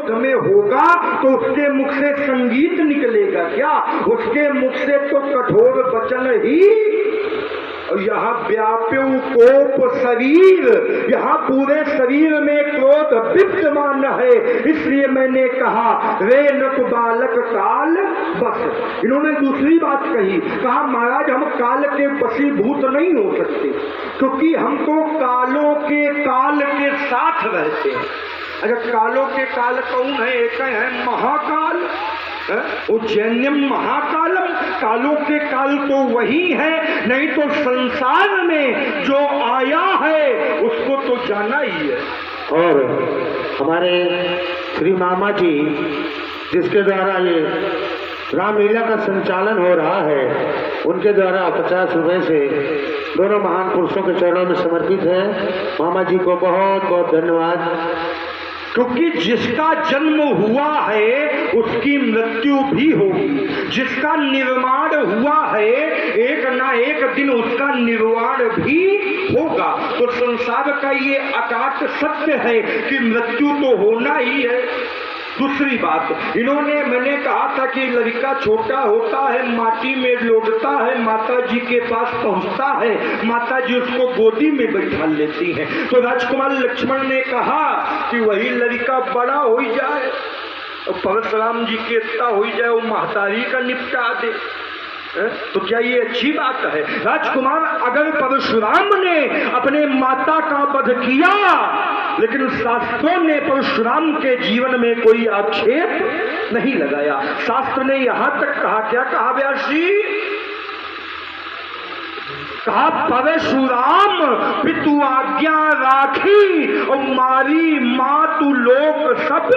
क्रोध में होगा तो उसके मुख से संगीत निकलेगा क्या? उसके मुख से तो कठोर वचन ही। यहाँ व्याप्यु कोप शरीर, यहाँ पूरे शरीर में क्रोध विद्यमान है। इसलिए मैंने कहा रे नक बालक काल बस। इन्होंने दूसरी बात कही, कहा महाराज हम काल के वशीभूत नहीं हो सकते, क्योंकि हम तो कालों के काल के साथ रहते हैं। अच्छा, कालों के काल कौन है? एक है महाकाल, उज्जैन्यम महाकालम। कालों के काल तो वही है, नहीं तो संसार में जो आया है उसको तो जाना ही है। और हमारे श्री मामा जी जिसके द्वारा ये रामलीला का संचालन हो रहा है, उनके द्वारा 50 रुपए से दोनों महान पुरुषों के चरणों में समर्पित है। मामा जी को बहुत बहुत धन्यवाद। क्योंकि जिसका जन्म हुआ है उसकी मृत्यु भी होगी, जिसका निर्माण हुआ है एक ना एक दिन उसका निर्वाण भी होगा। तो संसार का ये अकाट सत्य है कि मृत्यु तो होना ही है। दूसरी बात, मैंने कहा था कि लड़का छोटा होता है, माटी में लौटता है, माता जी के पास पहुंचता है, माता जी उसको गोदी में बैठा लेती हैं। तो राजकुमार लक्ष्मण ने कहा कि वही लड़का बड़ा हो जाए और परशुराम जी के इतना हो जाए, वो महतारी का निपटा दे, तो क्या ये अच्छी बात है? राजकुमार, अगर परशुराम ने अपने माता का वध किया, लेकिन शास्त्रों ने परशुराम के जीवन में कोई आक्षेप नहीं लगाया। शास्त्र ने यहां तक कहा, क्या कहा व्यास जी? कहा परशुराम पितु आज्ञा राखी और मारी मातु लोक सब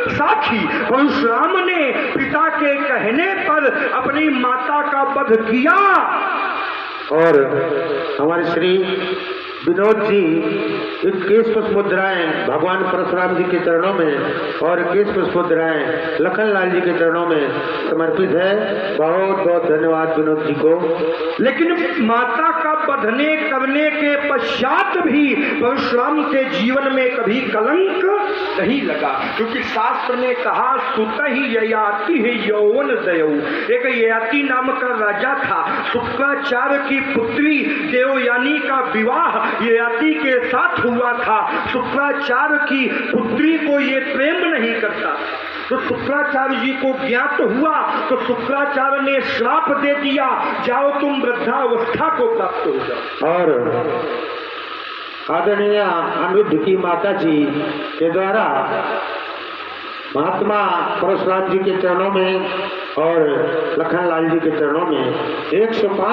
साखी। परशुराम ने पिता के कहने पर अपनी माता का वध किया। और हमारे श्री विनोद जी एक केश पुष्प मुद्राएं भगवान परशुराम जी के चरणों में और केश पुष्प मुद्राएं लखनलाल जी के चरणों में समर्पित है। बहुत बहुत धन्यवाद विनोद जी को। लेकिन माता का बधने करने के पश्चात भी परशुराम के जीवन में कभी कलंक नहीं लगा, क्योंकि शास्त्र ने कहा सुत ही ययाति है यौवन दयऊ। एक ययाति नाम का राजा था, शुक्राचार्य की पुत्री देवयानी का विवाह ययाति के साथ हुआ था। शुक्राचार्य की पुत्री को ये प्रेम नहीं करता, तो शुक्राचार्य जी को ज्ञात हुआ तो शुक्राचार्य ने श्राप दे दिया, जाओ तुम वृद्धावस्था को प्राप्त हो जाओ। और आदरणीय अनिरुद्ध की माता जी के द्वारा महात्मा परशुराम जी के चरणों में और लखनलाल जी के चरणों में 105